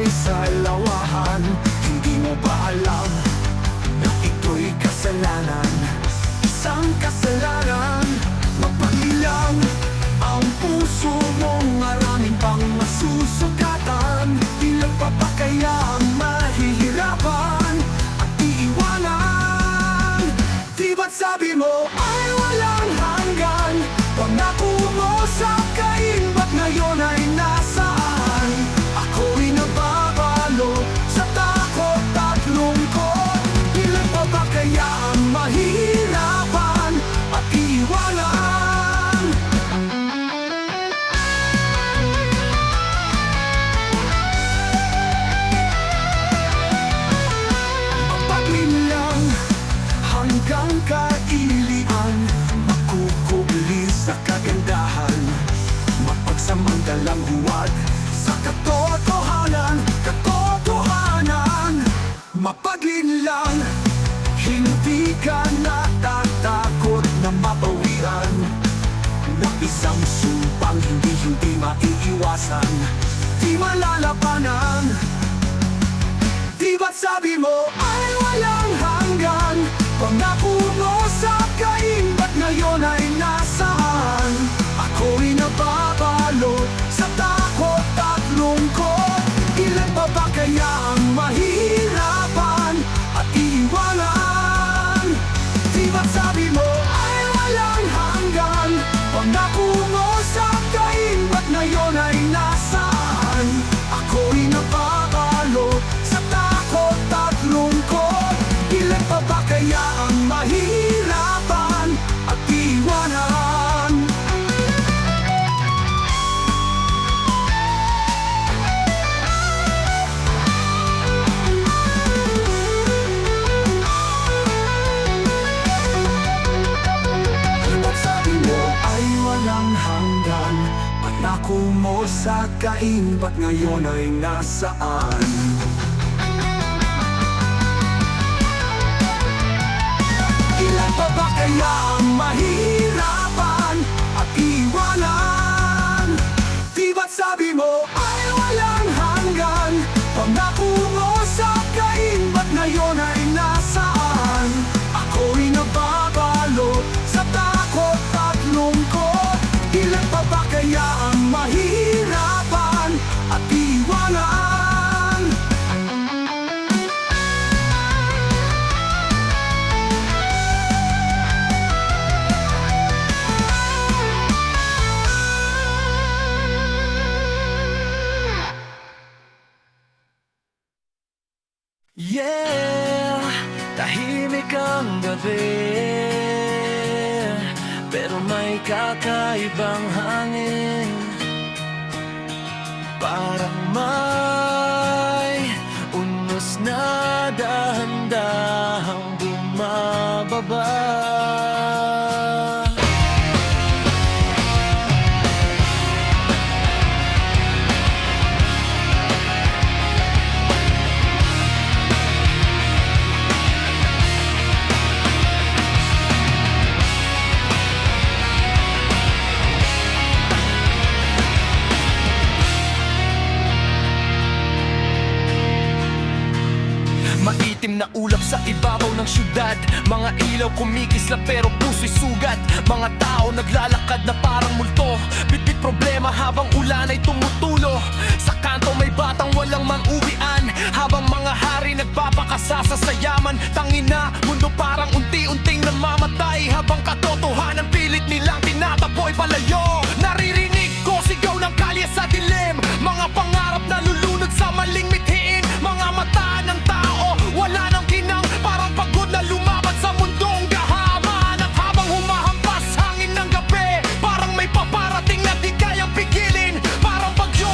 sa lawahan. Hindi mo ba alam na ito'y kasalanan? Isang kasalanan, mapagbilang ang puso mong maraming pang masusugatan. Ilan pa ba kaya ang mahihirapan at iiwanan? Di ba't sabi mo ay walang hanggan? Pangako mo sa kaimbat ngayon ay nasaan? Ako'y nababalo sa takot at lungkot. Ilan pa ba kaya ang mahihirapan at iiwanan? Mapaglinlang hanggang kailian, makukubli sa kagandahan, mapagsamantalang huwad sa katotohanan. Mapaglinlang, hindi ka natatakot na mapawian ng isang sumpang hindi maiiwasan, di malalapanan. Di ba't sabi mo ay walang hanggan? Pangako mo sa kaimbat ngayon ay nasaan? Ako'y nababalo sa takot at lungkot. Ilan pa ba kaya ang mahihirapan at iiwanan? Di ba't sabi mo ay walang hanggan? Pangako mo sa kaimbat ngayon ay nasaan? Ako'y nababalo sa takot at lungkot. Ilan pa ba kaya ang mahihirapan at iiwanan? Walang hanggan, pangako mo sa kaimbat ngayon ay nasaan? Ilan pa ba kaya ang mahihirapan at iwanan? Di ba't sabi mo ay walang hanggan? Pangako mo sa kaimbat ngayon ay nasaan? Ako'y nababalo sa takot at lungkot. Ilan pa ba kaya ang mahihirapan at iwanan? Yeah, tahimik ang gabi, pero may kakaibang hangin. Parang may unos na dahan-dahang bumababa. Maitim na ulap sa ibabaw ng syudad, mga ilaw kumikislap pero puso'y sugat. Mga tao naglalakad na parang multo, bitbit problema habang ulan ay tumutulo. Sa kanto may batang walang mang-uwian, habang mga hari nagpapakasasa sa yaman. Tangina, mundo parang unti-unting namamatay, habang katotohanan pilit nilang tinataboy palayo. Naririnig ko sigaw ng kalye sa dilim, mga pangarap na lulunod sa maling mithiin. Mga mata ng tao wala nang kinang, parang pagod na lumaban sa mundong gahaman. At habang humahampas hangin ng gabi, parang may paparating na di kayang pigilin. Parang bagyo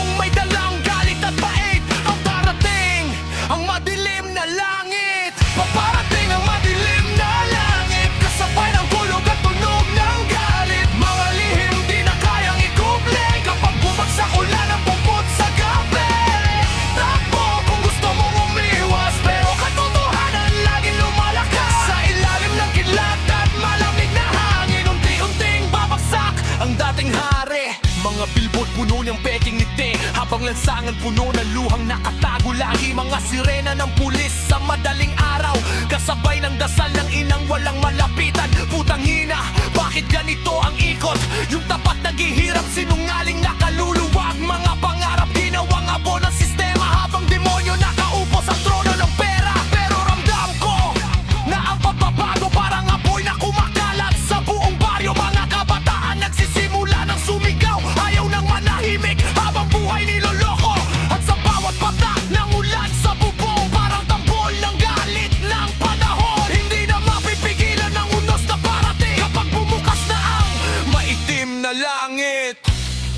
Habang lansangan puno ng luhang nakatago lagi, mga sirena ng pulis sa madaling araw, kasabay ng dasal ng inang walang malapitan. Putang hina, bakit ganito ang ikot? Yung tapat naghihirap, sinungaling nakaluluwag. Mga pangarap ginawang abo ng sistema, habang demonyo nakaupo sa trono ng pera. Pero ramdam ko na ang pagbabago parang apoy na kumakalat sa buong baryo. Mga kabataan nagsisimula ng sumigaw, ayaw nang manahimik habang buhay niloloko. At sa bawat patak ng ulan sa bubong, parang tambol ng galit ng panahon. Hindi na mapipigilan ng unos na parating kapag bumukas na ang maitim na langit.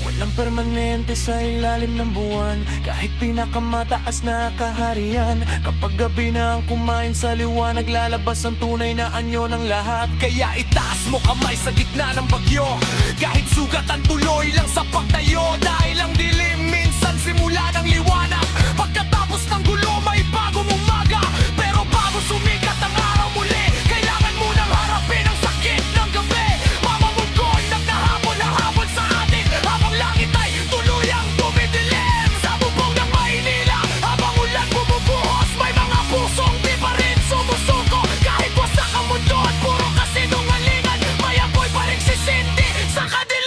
Walang permanente sa ilalim ng buwan, kahit pinakamataas na kaharian. Kapag gabi na ang kumain sa liwanag, lalabas ang tunay na anyo ng lahat. Kaya itaas mo kamay sa gitna ng bagyo, kahit sugatan tuloy lang sa pagtayo. Dahil ang dilim minsan simula ng liwanag, pagkatapos ng gulo may bagong umaga. Pero bago sumikat ang araw muli, kailangan mo nang harapin ang sakit ng gabi. Mamamungkol nagnahabol na habol sa atin, habang langit ay tuluyang dumidilim. Sa bubong ng Maynila, habang ulan bumubuhos, may mga pusong di pa rin sumusuko. Kahit wasak ang mundo at puro kasinungalingan, may apoy pa rin sisindi sa kadiliman.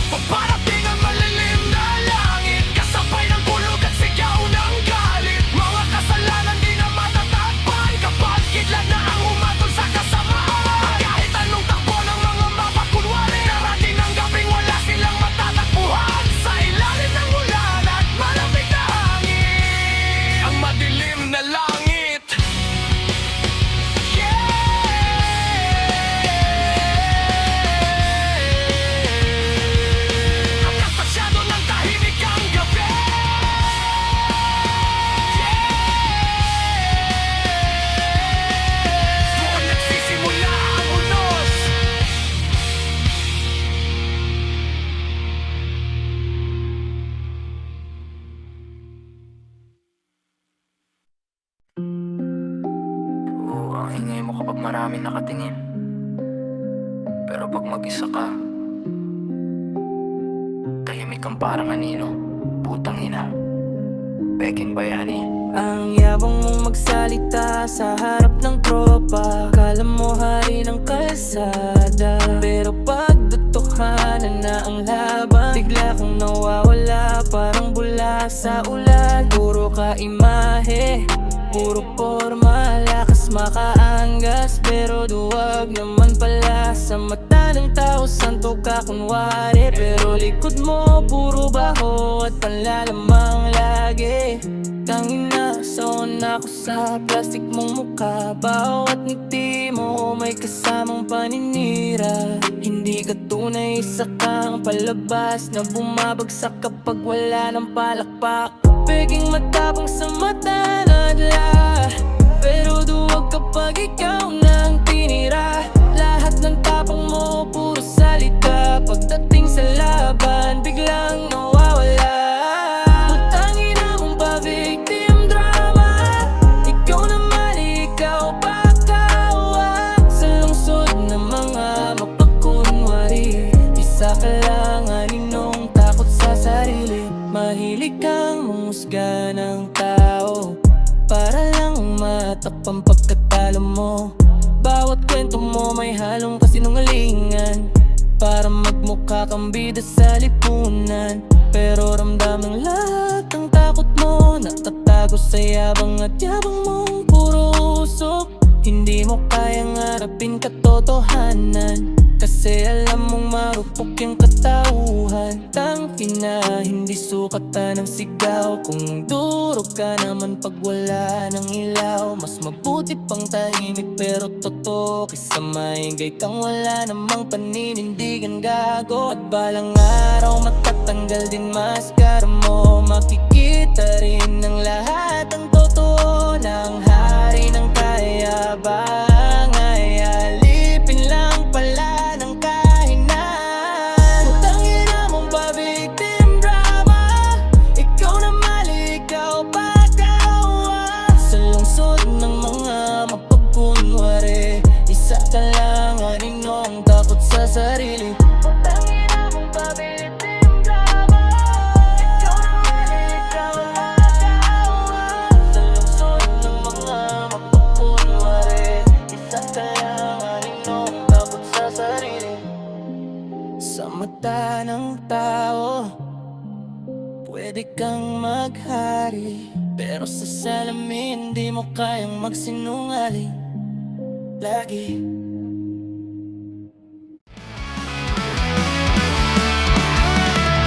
Paparating ang malilim na langit, kasabay ng bulog at sigaw ng galit. Mga kasalanan di na matatakpan kapag kidlat na ang umatol sa kasamaan. Kahit anong takbo ng mga mapakunwari, darating ng gabing wala silang matatakbuhan. Sa ilalim ng ulan at malamig na hangin, ang madilim na langit. Hanggang pasyado ng tahimik ang gabi. Doon nagsisimula ang unos. Oo, ang ingay mo kapag maraming nakatingin. Pero pag mag-isa ka, tahimik kang parang anino. Putang ina, Peking Bayani. Ang yabang mong magsalita sa harap ng tropa, kala mo hari ng kalsada. Pero pag totohanan na ang laban, bigla kang nawawala, parang bula sa ulan. Puro ka imahe, puro forma, lakas makaangas, pero duwag naman pala. Sa mata ng tao, santo ka kunwari, pero likod mo puro baho at panlalamang lagi. Tangina, saon ako sa plastic mong mukha. Bawat ngiti mo may kasamang paninira. Hindi ka tunay, isa kang palabas na bumabagsak kapag wala ng palakpak. Peging matapang sa mata nadla, pero duwag kapag ikaw nang tinira. Lahat ng tapang mo puro salita, pagdating sa laban biglang nawawala. Putangin na mong pa-victim drama, ikaw na mali, ikaw pa kawa. Sa lungsod ng mga mapagkunwari, isa ka lang aninong takot sa sarili. Mahilig kang humusga ng tao para lang matakpang pagkatalo mo. Bawat kwento mo may halong kasinungalingan, para magmukha kang bida sa lipunan. Pero ramdam ng lahat ang takot mo, natatago sa yabang at yabang mong puro usok. Hindi mo kayang harapin katotohanan, kasi alam mong marupok yung katauhan. Tangina, hindi sukatan ng sigaw kung durog ka naman pag wala ng ilaw. Mas mabuti pang tahimik pero totoo, kaysa maingay kang wala namang paninindigan gago. At balang araw matatanggal din maskara mo, makikita rin ng lahat ang totoo ng hari ng kayabang ay alipin lang pala ng kahinaan. Putangin na mong pa-victim drama, ikaw na mali, ikaw pa kawa. Sa lungsod ng mga mapagkunwari, isa ka lang aninong takot sa sarili. Putangin na mong pa-victim ng tao. Pwede kang maghari, pero sa salamin di mo kayang magsinungaling lagi.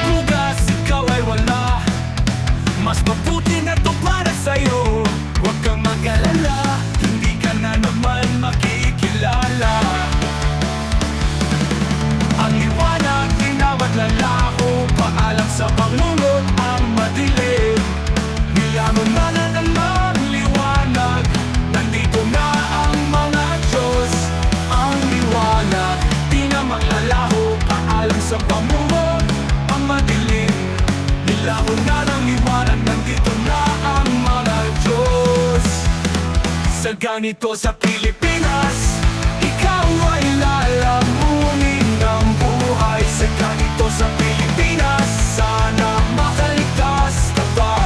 Bukas ikaw ay wala, mas mabuti na to para sa'yo. Huwag kang mag-alala, hindi ka na naman makikilala. Ang liwanag, tinawad lalaho, paalam sa pangunod ang madilim. Nilamon na namang liwanag, nandito na ang mga Diyos. Ang liwanag, di na maglalaho, paalam sa pangunod ang madilim. Nilamon na ng liwanag, nandito na ang mga Diyos. Sa ganito sa Pilipinas, ikaw ay lalamunin ng buhay. Sa ganito sa Pilipinas, sana makaligtas ka pa.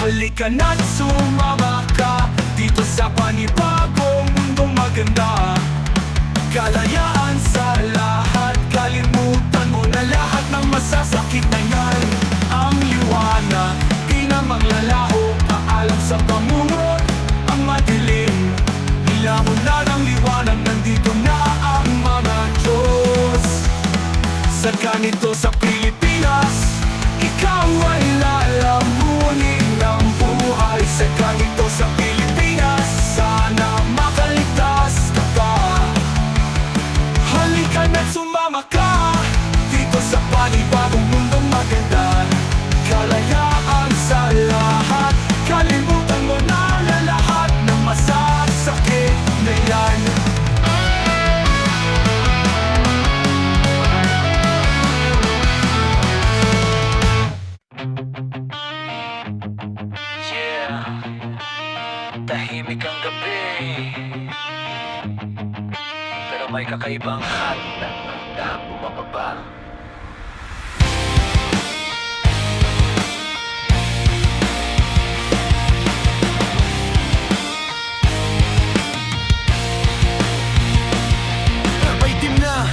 Halika na't sumama ka dito sa panibagong mundong maganda. Kalayaan sa lahat, kalimutan mo na lahat ng masasakit na yan. Ang liwanag, di na maglalaho, paalam sa pamunod ang madilim. Nilamon na ng liwanag, nandito na ang mga Diyos. Sa ganito sa Pilipinas, ikaw ay lalamunin ng buhay. Sa ganito sa Pilipinas, sana makaligtas ka pa. Halika na't sumama ka dito sa panibagong mundong maganda. Kalayaan sa lahat, kalimutan mo na lahat ng masasakit na yan. Yeah, tahimik ang gabi, pero may kakaibang handa na bumababa. May dim na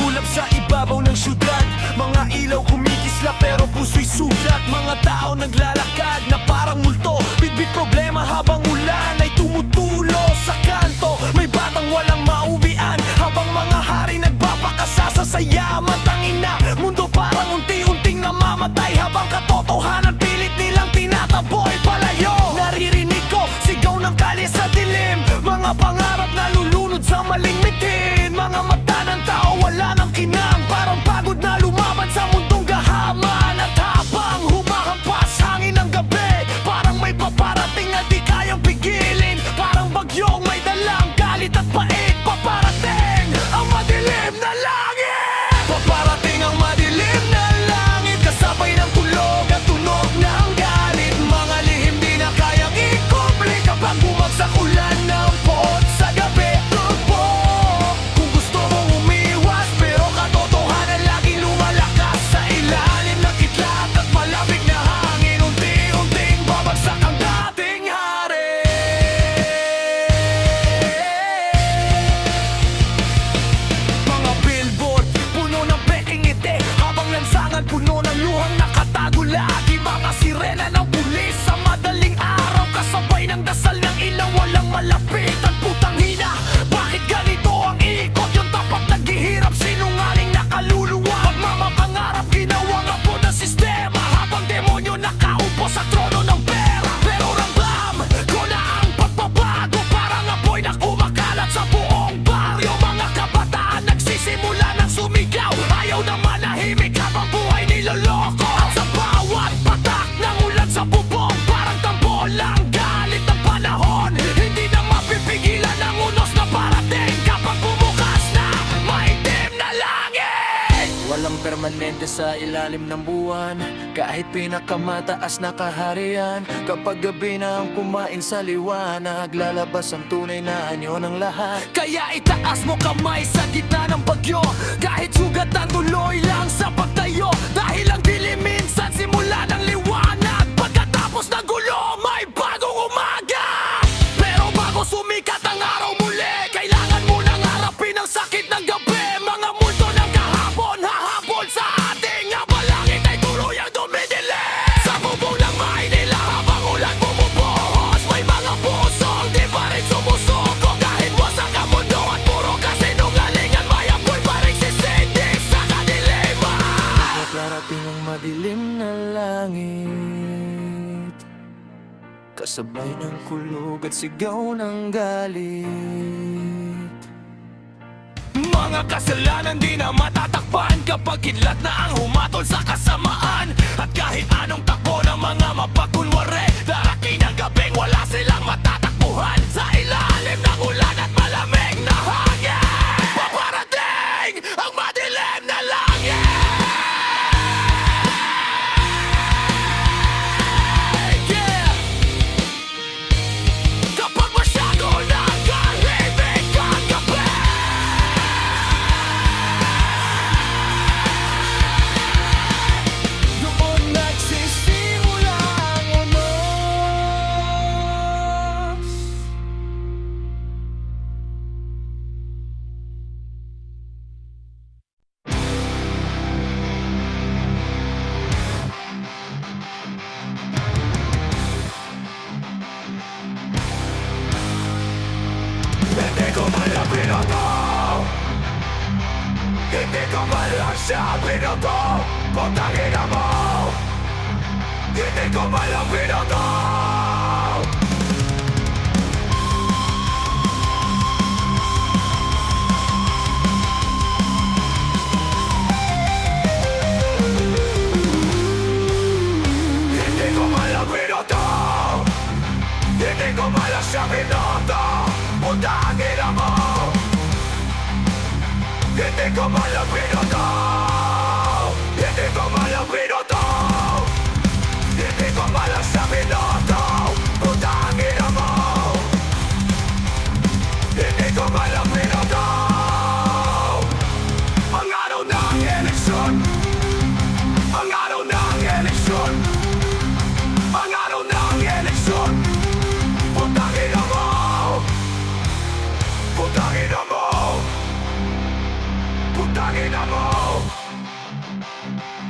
ulap sa ibabaw ng syudad. Mga ilaw kumikisla pero puso'y sulat. Mga tao naglalakad na parang multo. Bitbit problema habang ulan ay tumutulo sa kanto. May batang walang mauwian habang mga hari nagpapakasasa sa yaman. Tangina, mundo parang unti-unting namamatay habang katotohanan pilit nilang tinataboy palayo. Naririnig ko sigaw ng kalye sa dilim, mga pangarap na lulunod sa maling mitin. Mga mata ng tao wala nang kinang, parang pagod na lumaban sa mundong gahaman. At habang humahampas hangin ng gabi, parang may paparating na di kayang pigilin. Parang bagyong may dalang galit at pait. Paparating ang madilim na langit. Paparating ang madilim na langit, kasabay ng tulog at tunog ng galit. Mga lihim di na kayang ikumple kapag bumagsak ulan ng pot sa gabi. Turbo, kung gusto mong umiwas, pero katotohanan laging lumalakas sa ilalim ng kidlat at malamig na hangin. Unti-unting babagsak ang dating hari. Mga billboard, puno ng peking ngiti, habang lansangan puno ng luhang nakatago lagi. Mga sirena ng pulis sa madaling araw, kasabay ng dasal ng ilaw, walang malapitan. Putang hina, bakit ganito ang ikot? Yung tapat naghihirap, sinungaling na kaluluwa. Pagmamapangarap, ginawang apo ng sistema, habang demonyo nakaupo sa trono ng pera. Pero ramdam ko na ang pagbabago, parang apoy na kumakalat sa buong baryo. Mga kabataan nagsisimula ng sumigaw, ayaw na manahimik habang buhay niloloko. At sa bawat patak ng ulan sa bubong, parang tambol ang galit ng panahon. Hindi na mapipigilan ang unos na parating kapag bumukas na maitim na langit. Walang permanente sa ilalim ng buwan, kahit pinakamataas na kaharian. Kapag gabi na ang kumain sa liwanag, lalabas ang tunay na anyo ng lahat. Kaya itaas mo kamay sa gitna ng bagyo, kahit sugat ang tuloy lang sa pagtayo. Dahil ang dilim minsan simula ng liwanag, pagkatapos ng gulo may bagong umaga. Sabay ng kulog at sigaw ng galit. Mga kasalanan di na matatakpan kapag kidlat na ang humatol sa kasamaan. At kahit anong takbo ng mga mapagkunwari, darating ang gabing wala silang matatakbuhan. Sa ilalim ng ulan at malamig na hangin, paparating ang madilim na langit. Yeah! Kapag masyado ng kahimik ang gabi, doon nagsisimula ang unos. Hindi ko malapin ito. Hindi ko malasapin ito. Putangin na mo. Hindi ko malapin ito. Hindi ko malapin ito. Hindi ko malasapin ito. Putangin na mo. Hindi ko malapin ito. Hindi ko malapin ito. Hindi ko malasapin ito. Putangin na mo. Hindi ko malapin ito. Ang araw ng eleksyon. Ang araw ng eleksyon. Ang araw ng eleksyon. Putangin na mo. Putangin na mo. Putangin na mo.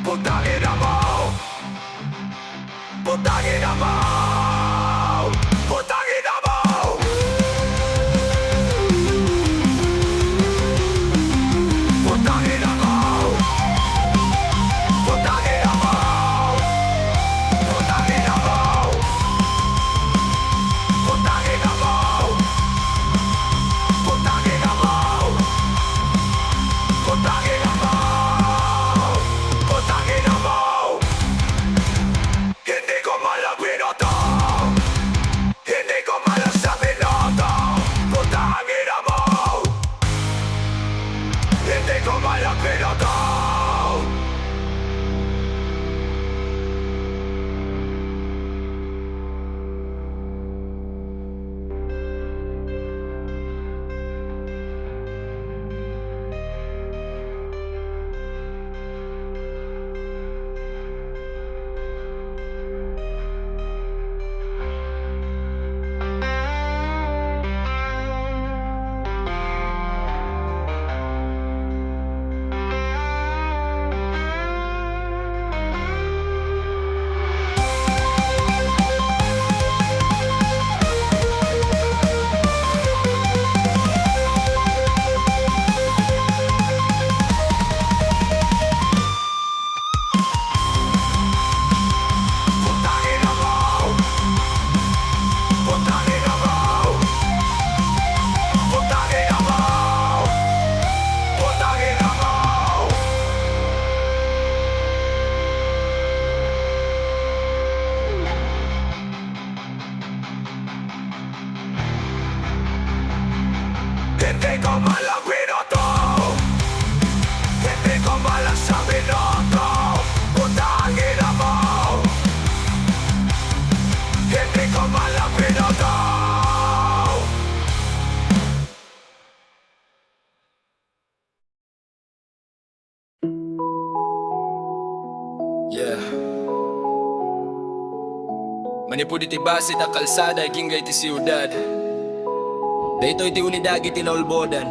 Putangin na mo. Putangin na mo. Putangin na mo. Putangin na mo. Putangin na mo. Putangin na mo. Putangin na mo. Putangin na mo. Putangin na mo. Putangin na mo. Hindi ko malapin ito. Hindi ko malasapin ito. Putangin na mo. Hindi ko malapin ito. Putangin na mo. Putangin na mo. Putangin na mo. Putangin na mo. Hindi ko malapin ito. Hindi ko malasapin ito. Putangin na mo. Hindi ko malapin ito. Yeah. Manipud iti basit ang kalsada igingay ti siyudad. Dito iti unidagi ti naulbodan.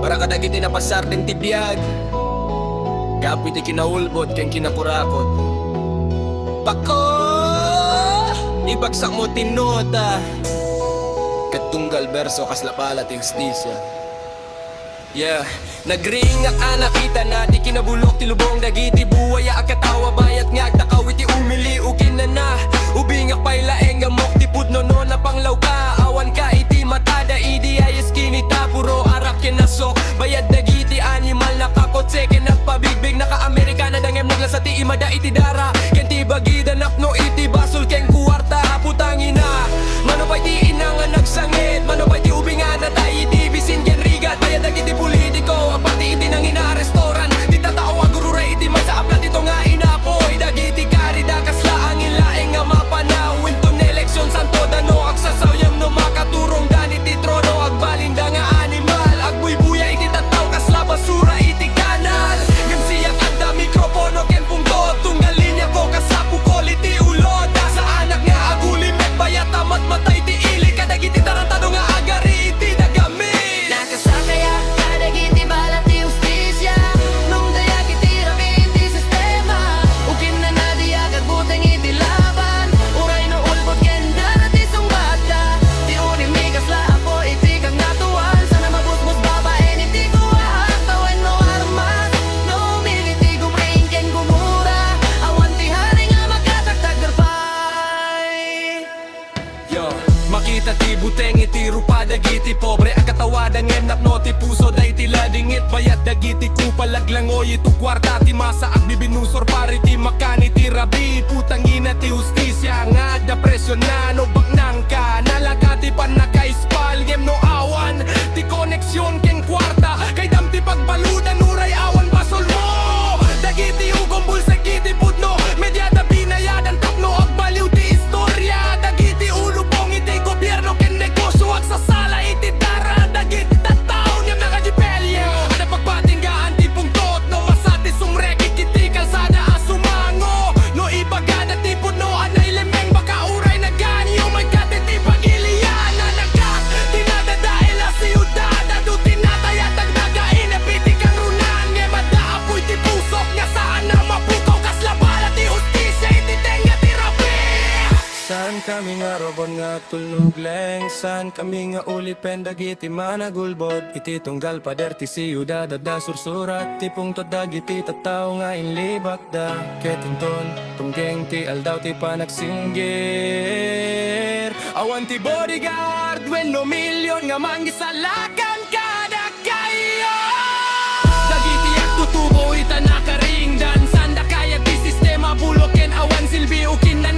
Para kadagi ti napasar din ti biyag. Kapi ti kinaulbod ken kinakurakot. Pako! Ibagsak mo tinota. Katunggal berso kas lapala ti justisya. Yeah, nagring nga nakita na di kinabulok ti lubong dagiti buwaya akatawa bayat ngag takawiti umili ukin na ubingak pay laeng gamok ti pudno no na panglaw ka awan ka iti matada idi ayes kinita puro arak kinasok bayad dagiti animal nakakotse kinagpabigbig naka-Amerika na dangem nagla sa ti imada iti dara ken ti bagida napno iti basol ken kuwarta putangina manopay ti inangan nagsangit manopay ti ubingan na tayo iti bisin ken rigat bayad dagiti politiko apati iti nang ina-restoran di tatao agururay iti masaaplat ito nga inapoy dagiti karida kasla ang ilaeng nga mapanaw into eleksyon santo dano agsasawyam no makaturong dani ti trono agbalinda nga animal agbuybuya iti tataw kasla basura iti kanal ngem siya kada mikropono ken punto tunggal linya ko kasapu iti ulo da sa anak nga agulimek bayat amat matay ti ili kadagiti tarantado nga agari iti dagami Nakasakaya kadagiti balat ti justisya nung dayag iti rami iti sistema ukin na nadiag agbuteng iti laban uray no ulbot ken dara ti sungbata ti unimigas la apo iti kang natuan sana mabusbus babaen iti kuwahan tawen no armas no umiliti gumring ken gumura awan ti hari nga magkatagtag garpay. Yo, makita ti buteng iti rupa dagiti pobre ang katawadan ngem napno ti puso day ti ladingit bayat dagiti kupalaglangoy ito kwarta ti masa at bibinusor pari ti makani ti rabi putangina ti justisya nga da presyon na no baknang ka nalagati pan nakaispal ngem no awan ti koneksyon ken kwarta kay dam ti pagbaludan uray awan basol mo dagiti ugom bulsa kiti pudno medyada binayadan tapno agbaliw ti istorya dagiti ulubong iti gobyerno ken negosyo at sasala iti dara dagiti tattaw niyam nakajipelye ada pagpatinggaan ti pungtot no masati sumreki kiti kalsada asumango no ibagada ti pudno anay lemeng baka uray naganyo may gati ti pagilian na nagkat tinadadail na siyudad adu tinatayatag nagainapiti kang runan nge madaapoy ti pusok nga saan na mapukaw kaslabala ti justisya iti tenga ti rabi. Saan kami nga robon nga tulnog leng Saan kami nga ulipen dagiti managulbod iti tunggal pader ti siyudad da sursurat ti pungtod dagiti tattao nga inlibak da ketinton tunggeng ti aldaw ti panagsinggir awan ti bodyguard when no milyon nga mangisalakan kada kayo dagiti at tutubo ita nakaringdan sanda kaya ti sistema buloken awan silbi ukin na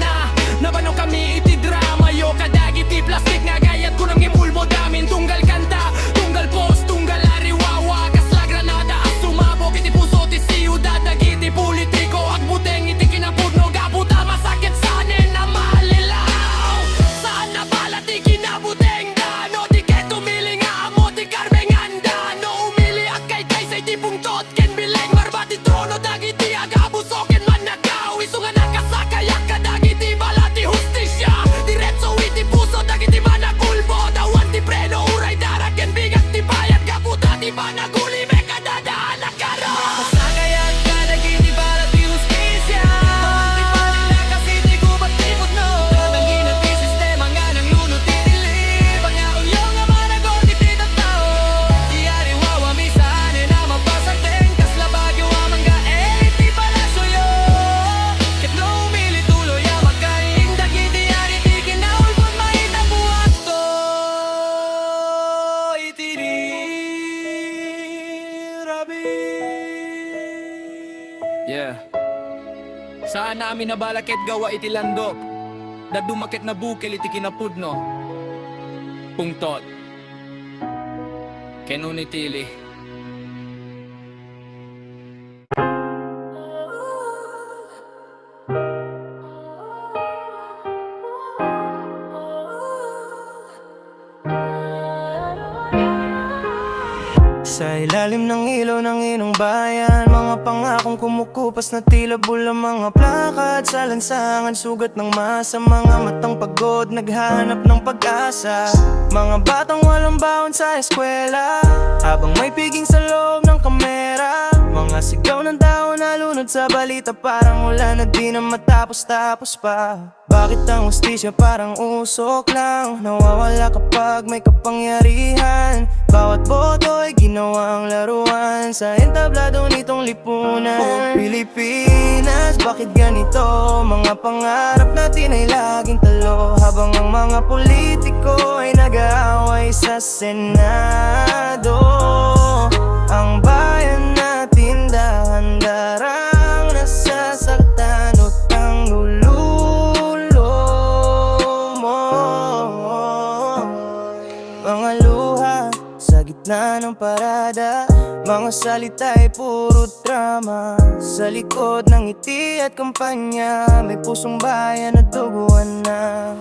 nabano kami iti drama yo kadagiti plastik nga gayat ko nang imulbo damin tunggal kanta tunggal post tunggal ariwawa kasla granada at sumabog iti puso ti siyudad dagiti politiko agbuteng iti kinapudno gabuta masakit sanin na malilaw saan na bala ti kinabuteng dano di ket umili nga amo ti karbengan dano umili akay say ti pungtot ken bileng marba ti trono dagiti agabusoken man nagaw iso nga nakasakayak kadagiti bala ti justisya diretso iti puso dagiti managulbo dawan ti preno uray dara ken bigat ti bayad gabuta ti panaguli me kadadaan na karo nakasakayak kadagiti bala ti justisya ti panila kasi ti gubat ti pudno katangina ti sistema nga nang lunod ti dilib ang yaulyo nga managot iti tattao ti ariwawa misane na mapasagteng kasla bagyo amang gae ti palasyo yo ket no umili tuloy a magkaing dagiti ari ti kinaulbon maita buhat to iti rabi. Yeah. Saan namin nabalakit gawa iti landok dadumakit na bukel iti kinapudno pungtot kenun itili. Sa ilalim ng ilaw ng inong bayan Mga pangakong kumukupas na tila bula Mga plakad sa lansangan Sugat ng masa Mga matang pagod Naghanap ng pag-asa Mga batang walang baon sa eskwela Habang may piging sa loob ng kamera Mga sigaw ng tao nalunod sa balita, parang ulan na di na matapos-tapos pa. Bakit ang hustisya parang usok lang, nawawala kapag may kapangyarihan? Bawat boto ay ginawang laruan sa entablado nitong lipunan. Pilipinas, bakit ganito? Mga pangarap natin ay laging talo, habang ang mga politiko ay nag-aaway sa Senado. Ang bayan natin dahan-darang nasasaktan, utang lululo mo. Mga luha sa gitna ng parada, mga salita ay puro drama. Sa likod ng ngiti at kampanya, may pusong bayan na duguan na.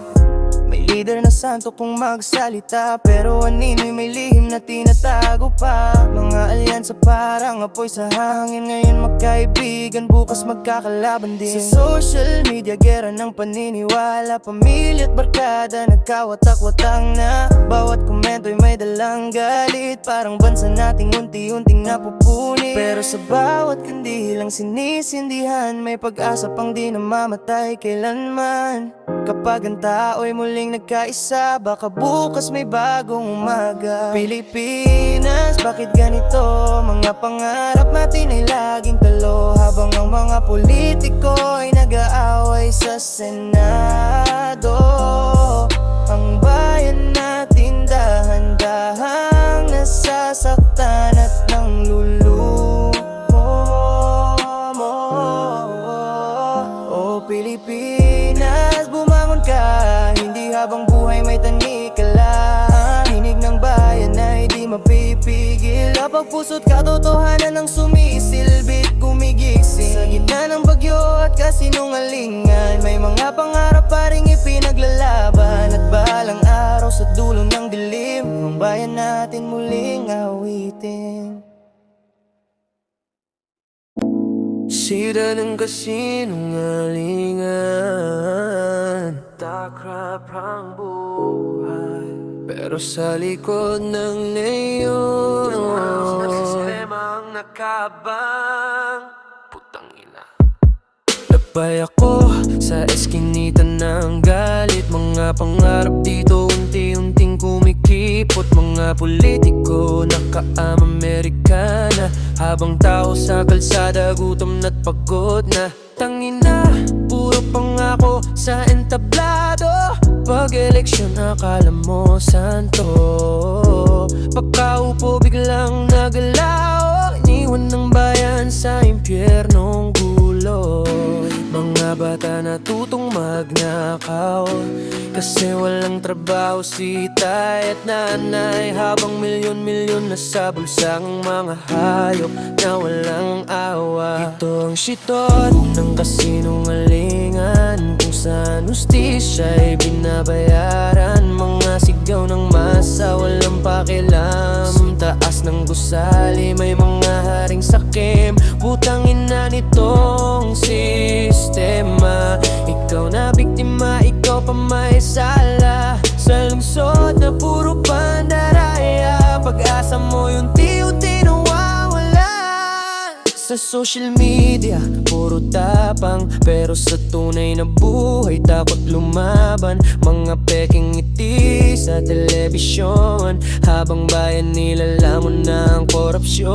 May leader na santo kung magsalita, pero anino'y may lihim na tinatago pa. Mga alyansa parang apoy sa hangin, ngayon magkaibigan, bukas magkakalaban din. Sa social media, gera ng paniniwala, pamilya at barkada nagkawatak-watang na. Bawat komento'y may dalang galit, parang bansa nating unti-unting napupunit. Pero sa bawat kandilang sinisindihan, may pag-asa pang di namamatay kailanman. Kapag ang tao'y muling nagkaisa, baka bukas may bagong umaga. Pilipinas, bakit ganito? Mga pangarap natin ay laging talo, habang ang mga politiko ay nag-aaway sa Senado. Ang bayan natin dahan-dahang nasasaktan at nang lulumo. Oh Pilipinas, bumangon ka, hindi habang buhay may tanikala. Hinig ng bayan ay di mapipigil, kapag puso't katotohanan ang sumisilbit gumigising. Sa gitna ng bagyo at kasinungalingan, may mga pangarap pa ring ipinaglalaban. At balang araw sa dulo ng dilim, ang bayan natin muling awitin. Sida ng kasinungalingan, takrap ang buhay, pero sa likod ng leyon, sistemang nakabang. Putang ina. Labay ako sa eskinita ng galit, mga pangarap dito unti-unting kumikipot. Mga politiko naka-Amerikana, habang tao sa kalsada gutom na't pagod na. Tangina, puro pangako sa entablado. Pag eleksyon akala mo santo, pagkaupo biglang nagalaw, iniwan ng bayan sa impyernong gulo. Mga bata natutong magnakaw, kasi walang trabaho si tay at nanay, habang milyon-milyon na sa bulsang mga hayop na walang awa. Ito ang sitot ng kasinungalingan, kung saan hustisya ay binabayaran. Mga sigaw ng masa, walang pakialam. Taas ng gusali, may mga haring sakim. Putang ina nitong sistema. Ikaw na biktima, ikaw pa may sala sa lungsod na puro pandaraya. Pag-asa mo yung unti-unti nawawala. Sa social media, puro tapang, pero sa tunay na buhay takot lumaban. Mga peking ngiti sa telebisyon, habang bayan nilalamon ng korupsyon.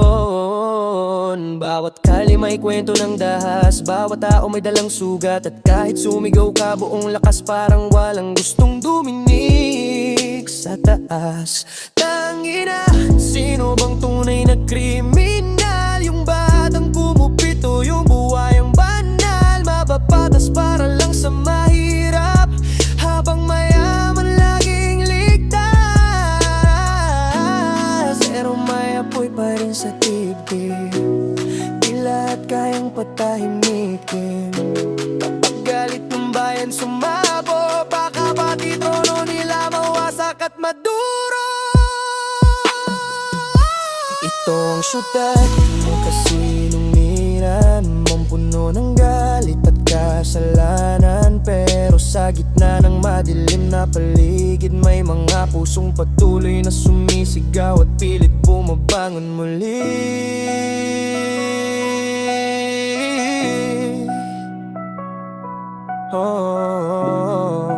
Bawat kali may kwento ng dahas, bawat tao may dalang sugat, at kahit sumigaw ka buong lakas, parang walang gustong duminig sa taas. Tangina, sino bang tunay na kriminal? Yung batang kumupito, yung buhayang banal, mapapatas para lang sa mahirap, habang mayaman laging ligtas. Pero may apoy pa rin sa dibdib, di lahat kayang patahimikin. Kapag galit ng bayan sumabo, baka pati trono nila mawasak at maduro. Ito ang syudad ng kasinungiran, mampuno ng galit at kasalanan. Pero sa gitna ng madilim na paligid, may mga pusong patuloy na sumisigaw at pilit bumabangon muli. oh.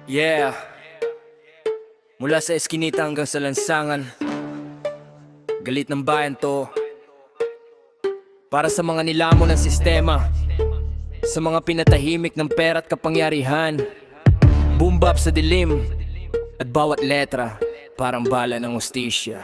Yeah. Mula sa eskinita hanggang sa lansangan, galit ng bayan to. Para sa mga nilamon ng sistema, sa mga pinatahimik ng pera at kapangyarihan, boom bap sa dilim, at bawat letra parang bala ng hustisya.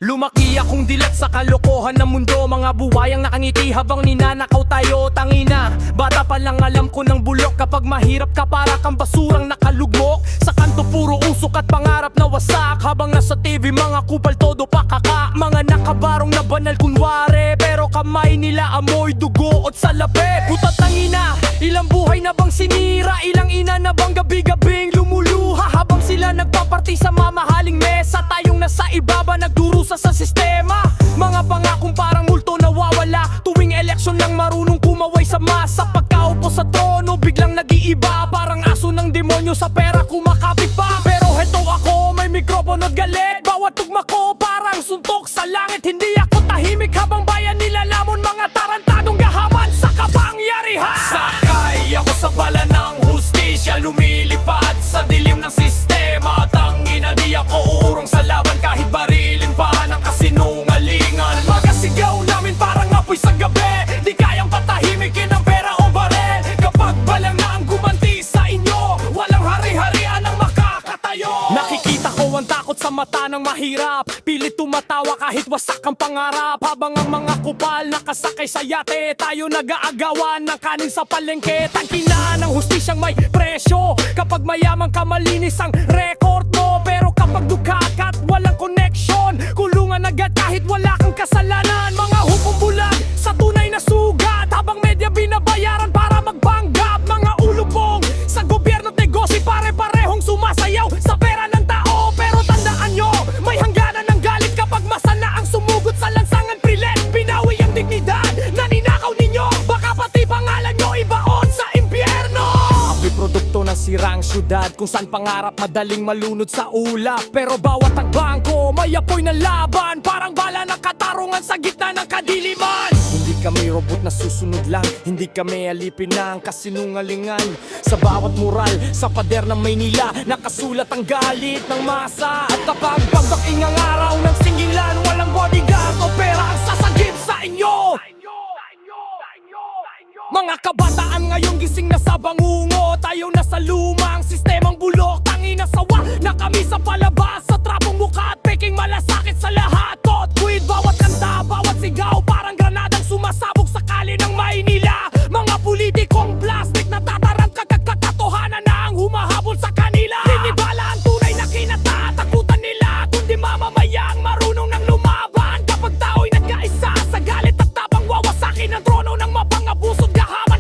Lumaki akong dilat sa kalokohan ng mundo, mga buwayang nakangiti habang ninanakaw tayo, tangina. Bata pa lang alam ko ng bulok, kapag mahirap ka para kang basurang nakalugmok. Sa kanto puro usok at pangarap na wasak, habang nasa TV mga kupal todo pakaka. Mga nakabarong na banal kunwari, pero kamay nila amoy dugo at salapi. Puta tangina, ilang buhay na bang sinira, ilang ina na bang gabi-gabing lumuluha, habang sila nagpaparty sa mamahaling mesa, tayong nasa ibaba nagdurusa sa sistema. Mga pangakong parang multo nawawala, tuwing eleksyon lang marunong kumaway sa masa. Pagkaupo sa trono biglang nag-iiba, parang aso ng demonyo sa pera kumakapit pa. Pero heto ako, may mikropono at galit, bawat tugma ko parang suntok sa langit. Hindi ako tahimik habang bayan nilalamon, mga tarantadong gahaman sa kapangyarihan. Sakay ako sa bala ng hustisya, lumilipad sa dilim ng sistema. Tangina di ako uurong sa laban, kahit barilin pa ng kasinungalingan. Magasigaw namin parang apoy sa gabi, di kayang patahimikin ang pera o barel. Kapag balang na ang gumanti sa inyo, walang hari-harian ang makakatayo. Nakikita ko ang takot sa mata ng mahirap, pilit tumatawa kahit wasak ang pangarap. Habang ang mga kupal nakasakay sa yate, tayo nag-aagawan ng kanin sa palengke. Tangkinaan ng hustisyang may presyo, kapag mayaman ka malinis ang record mo. Pero kapag dukha ka at walang connection, kulungan agad kahit wala kang kasalanan. Mga hupong bulag sa tunay na sugat, habang media binabayaran para magpanggap. Mga ulubong sa gobyerno't negosyo, pare-parehong sumasayaw sa pera ng tao. Pero tandaan nyo, may hangganan ng galit kapag masana ang sumugot sa lansangan. Pilit, binawi ang dignidad na ninakaw ninyo, baka pati pangalan nyo ibaon sa impyerno. Ako'y produkto ng sirang syudad, kung saan pangarap madaling malunod sa ulap. Pero bawat tagbangko may apoy na laban, parang bala ng katarungan sa gitna ng kadiliman. Hindi kami robot na susunod lang, hindi kami alipin ng kasinungalingan. Sa bawat mural sa pader ng Maynila, nakasulat ang galit ng masa. At kapag pagdating ang araw ng singilan, walang bodyguard o pera ang sasagip sa inyo. Mga kabataan ngayong gising na sa bangungo, tayo na sa lumang sistemang bulok. Tangina sawa na kami sa palabas, sa trapong mukha at peking malasakit sa lahat. Tot quid, bawat kanta, bawat sigaw, parang granadang sumasabog sa kali ng Maynila. Mga politikong plastic na tatarant, katotohanan na ang humahabol sa kanila. Hinibala ang tunay na kinatatakutan nila, kundi mamamayang marunong ng lumaban. Kapag tao'y nagkaisa sa galit at tabang, wawasakin ang trono ng mapangabuso.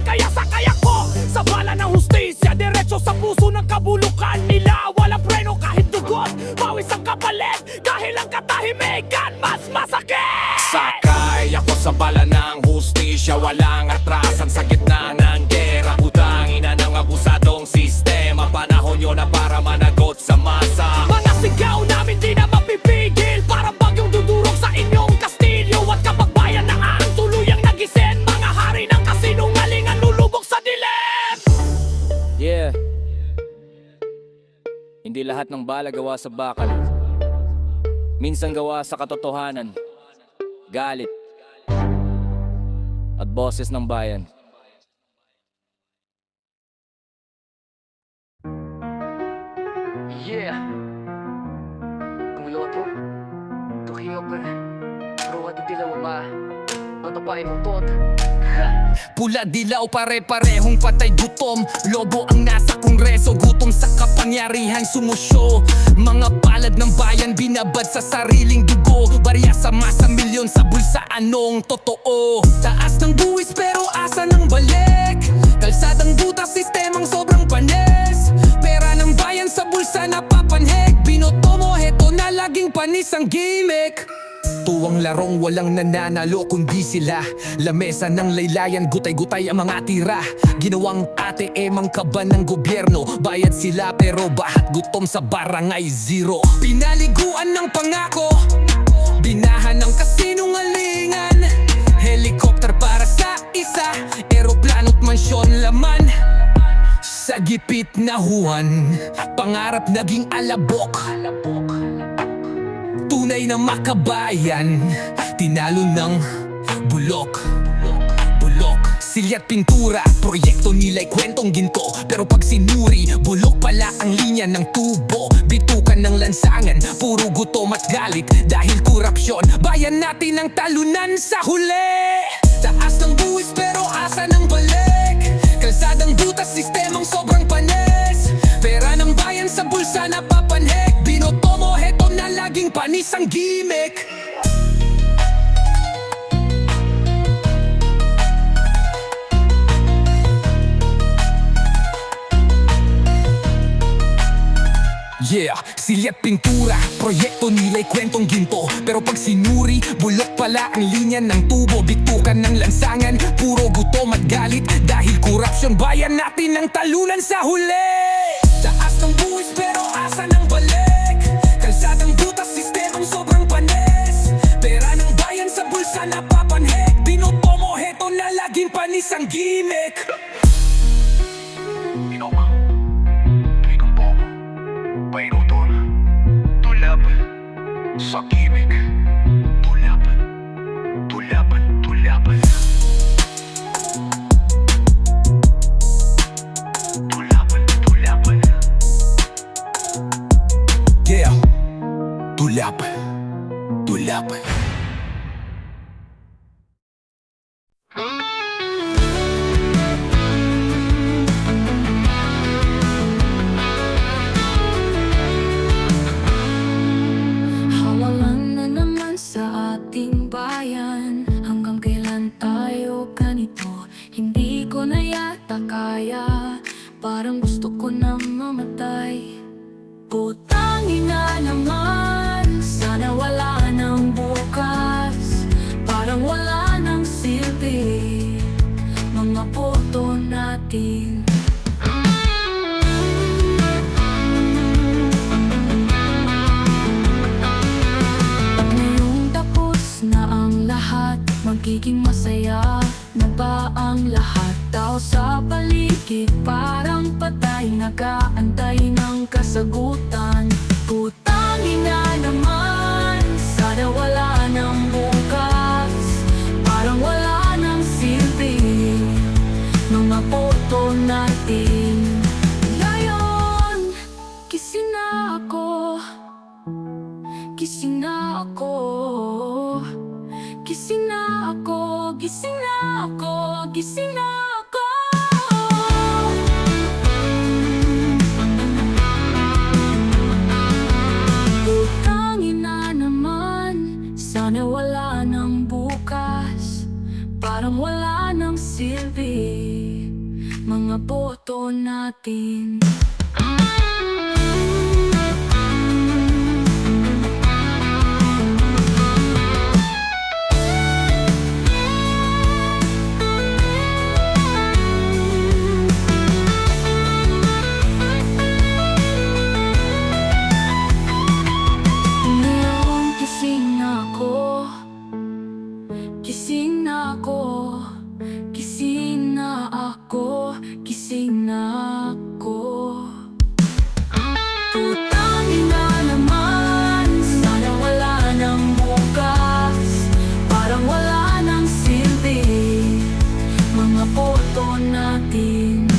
Kaya sakay ako sa bala ng hustisya, diretso sa puso ng kabulukan nila. Walang preno kahit dugot, pawis ang kapalit, dahil ang katahimikan mas masakit. Sakay ako sa bala ng hustisya, walang atrasan sa gitna ng gera. Putang ina ng abusadong sistema, panahon nyo na para managot sa masa. Mga sigaw namin di na mapipigil, parang bagyong dudurog sa inyong kastilyo. At kapag bayan na ang tuluyang nagising, mga hari ng kasinungalingan lulubog sa dilim. Yeah. Hindi lahat ng bala gawa sa bakal, minsan gawa sa katotohanan, galit at boses ng bayan. Yeah. Kung loto, tukiyo pa. Ruwa di dilaw ma. Matapain mo tot. Pula dilaw pare-parehong patay gutom, lobo ang nasa kongreso, gutom sa kapangyarihan sumusyo. Mga palad ng bayan binabad sa sariling dugo, barya sa masa, milyon sa bulsa, anong totoo? Taas ng buwis pero asa ng balik, kalsadang buta, sistemang sobrang panis. Pera ng bayan sa bulsa napapanheg, binoto mo heto na laging panis ang gimmick. Ito ang larong walang nananalo kundi sila. Lamesa ng laylayan, gutay-gutay ang mga tira. Ginawang ATM ang kaban ng gobyerno. Bayad sila pero bahat gutom sa barangay zero. Pinaliguan ng pangako, binahan ng kasinungalingan. Helicopter para sa isa, eroplano't mansyon laman. Sa gipit na Juan, pangarap naging alabok. Tunay na makabayan, tinalo ng bulok. Silya't pintura, proyekto nila'y kwentong ginto. Pero pag sinuri, bulok pala ang linya ng tubo. Bitukan ng lansangan, puro gutom at galit. Dahil korupsyon, bayan natin ang talunan sa huli. Taas ng buwis pero asa ng balik. Kalsadang butas, sistemang sobrang panis. Pera ng bayan sa bulsa na papanhek. Binoto mo, heto na laging panis ang gimmick. Yeah, silya't pintura, proyekto nila'y kwentong ginto. Pero pag sinuri, bulok pala ang linya ng tubo. Bitukan ng lansangan, puro gutom at galit. Dahil korupsyon, bayan natin ang talunan sa huli. Taas ng buwis pero asa ng balik. Kalsadang butas, sistemang sobrang panis. Pera ng bayan sa bulsa na papanhek. Binoto mo, heto na laging panis ang gimmick. Tulap sa gimmick. Tulap. Yeah, tulap. Hawalan na naman sa ating bayan. Hanggang kailan tayo ganito? Hindi ko na yata kaya. Parang gusto ko na mamatay. Putang ina naman, sana wala nang bukas. Parang wala nang silbi mga boto natin. Pag ngayong tapos na ang lahat, magiging masaya na ba ang lahat? Tao sa paligid, parang patay, nag-aantay ng kasagutan. Putang ina naman, sana wala nang bukas. Parang wala nang silbi mga boto natin. Ngayon, gising na ako. Gising na ako. Gising na ako. Gising na ako. Gising na ako. Putang ina naman, sana wala nang bukas. Parang wala nang silbi mga boto natin. Ngayon gising na ako. Gising na ako. Gising na ako. Gising na ako. Putang ina naman, sana wala nang bukas. Parang wala nang silbi mga boto natin.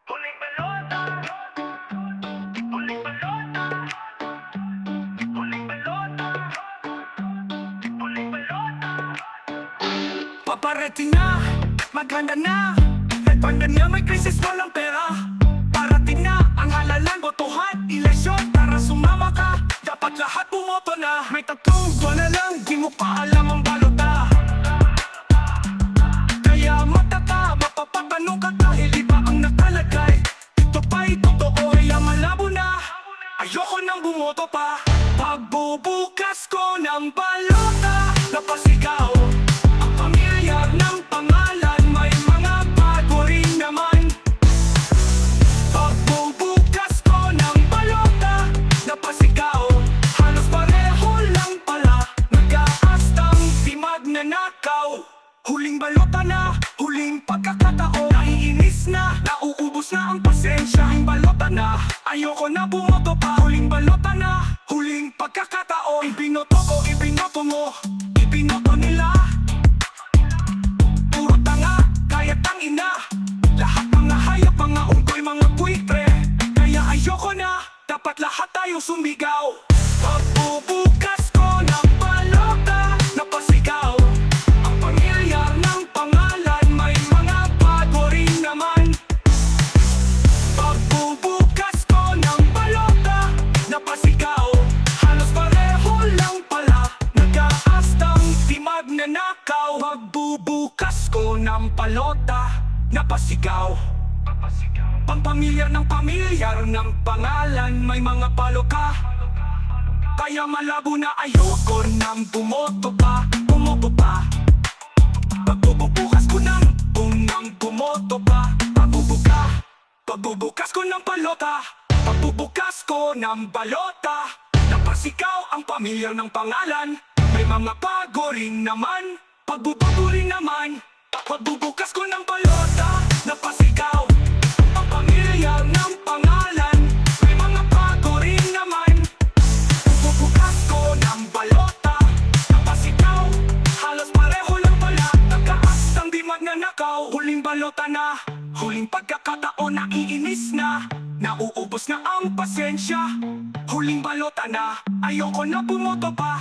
Huling balota. Huling balota. Huling balota. Huling balota. Paparating na, maganda na. At pag ganyan may krisis walang pera. Parating na ang halalan, boto lahat bumoto na. May tatlong buwan na lang, di mo pa alam ang balota. Kaya matata, mapapatanong ka dahil iba ang nakalagay. Ito pa'y totoo, kaya malabo na. Ayoko nang bumoto pa. Pagbubukas ko ng balota, napasigaw ang pamilya ng pangalan. May mga bago rin naman. Pagbubukas ko ng balota, napasigaw, halos pareho lang pala. Nag-aastang di magnanakaw. Huling balota na, huling pagkakataon. Naiinis na, nauubos na ang pasensya. Huling balota na, ayoko na bumoto pa. Huling balota na, huling pagkakataon. Ibinoto ko, ibinoto mo, ibinoto nila. Puro tanga, kaya tangina. Lahat mga hayop, mga unggoy, mga buitre. Kaya ayoko na, dapat lahat tayo sumigaw. Pagbubukas ko ng balota, napasigaw ang pamilya ng pangalan. May mga bago rin naman. Pagbubukas ko ng balota, napasigaw, halos pareho lang pala. Nag-aastang di magnanakaw. Pagbubukas ko ng balota, napasigaw, pampamilyar ng pamilyar ng pangalan. May mga palo ka, kaya malabo na. Ayoko nang bumoto pa, bumoto pa. Pagbubukas ko ng unang bumoto pa. Pagbubukas ko ng balota, pagbubukas ko ng balota, napasigaw ang pamilyar ng pangalan. May mga bago rin naman, pagbubago rin naman. Pagbubukas ko ng balota, napasigaw ang pamilya ng pangalan. May mga bago rin naman. Pagbubukas ko ng balota, napasigaw, halos pareho lang pala. Nagkaastang di magnanakaw. Huling balota na, huling pagkakataon. Naiinis na, nauubos na ang pasensya. Huling balota na, ayoko na bumoto pa.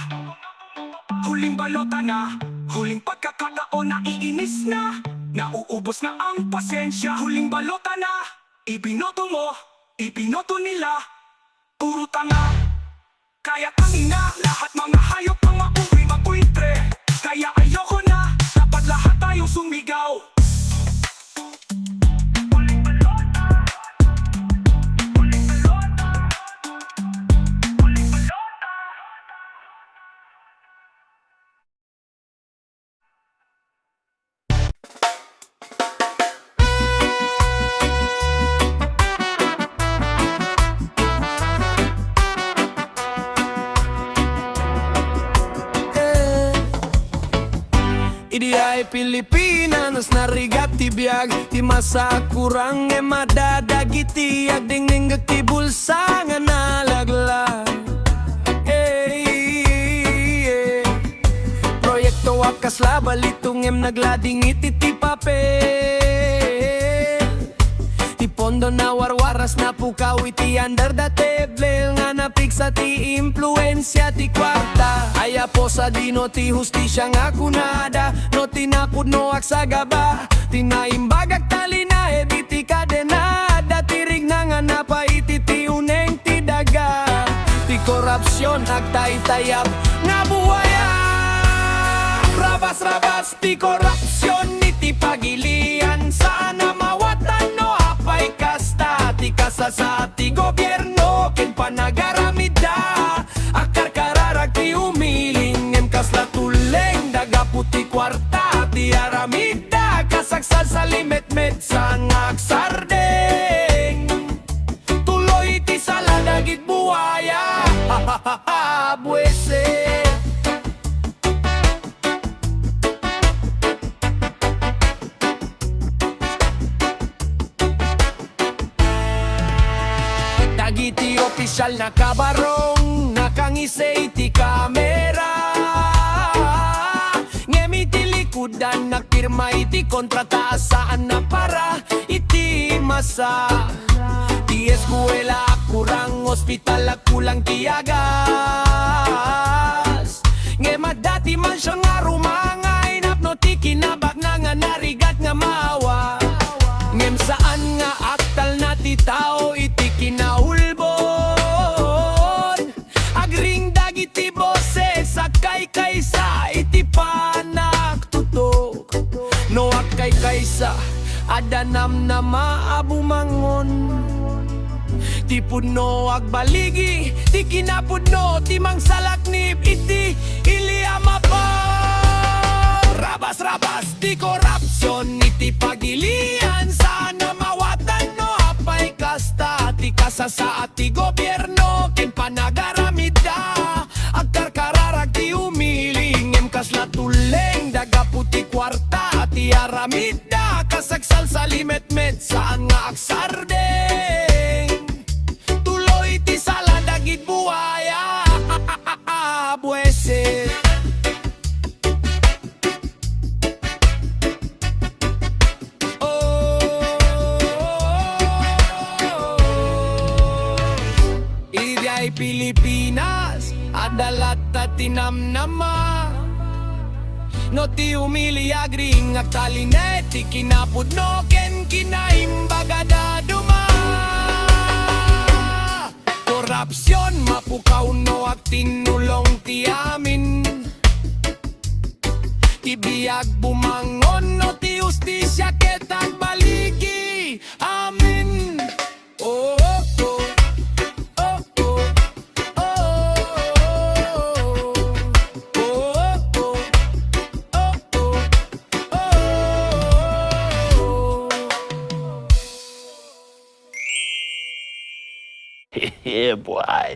Huling balota na, huling pagkakataon. Naiinis na, nauubos na ang pasensya. Huling balota na, ibinoto mo, ibinoto nila. Puro tanga, kaya tangina. Lahat mga hayop, mga unggoy, mga buitre. Kaya ayoko na, dapat lahat tayo sumigaw. Huling balota, huling balota, huling balota. Idi ay Pilipinas narigat ti biag ti masa kurang e madadagiti agding ti bulsa nga nalaglag. Proyekto wakas labalitong naglading iti ti papel. Ti pondo na warwaras na pukaw iti under the table. Nga napiksa ti influensya ti kwarta. Aya po sa dino ti hustisya nga kunada. No tinapod no aksagaba. Tinaimbagag talina edi ti kadenada. Tirig na nga napaiti ti uneng ti daga. Ti korupsyon agtay-tayap nga buwaya. Rabas-rabas ti korupsyon iti pagilian. Sana mawatan no apay kasta. Ti kasasa ti gobyerno ken panagaramida. Akar kararag ti umiling em kasla tuleng. Daga puti kwarta ti aramida. Kasagsal sa limet-met sa ngaksardeng. Tuloy ti saladagit buwaya. Ha ha ha ha buwese. Dagiti opisyal na kabarong nakangisay ti kamera. Ngemiti likudan nagpirma iti kontrata saan na para iti masa. Ti eskwela kurang ospital kulang tiagas. Ngemadati man siya nga rumangay napno ti kinabak na nga narigat nga mawa. Ngem saan nga aktal na ti tao iti kinaulbon. Agring adanam na maabumangon. Ti pudno ag baligi, ti kinapudno, ti mangsalaknib, iti iliama pa. Rabas-rabas, ti korupsyon, iti pagilian, sana mawatan no apay kasta, ti kasasa at ti gobyerno, ken panagaramida, agkarkararag ti umilingem kasla tuleng, daga puti kwarta, ti aramida, kasagsal sa limet-met, saan nga aksardeng. Tuloy ti sala dagit buhaya, buweset. Idyay Pilipinas, adalat at tinamnama. No ti umili agring at talinet, ti kinapudno ken kinaimbaga da duma. Korupsyon mapukaw no at tinulong ti amin. Ti biyag bumangon no ti ustisya ket agbaligi amin. Oh, oh, oh. Oh, oh. Oh, oh. Oh, oh. Yeah, boy.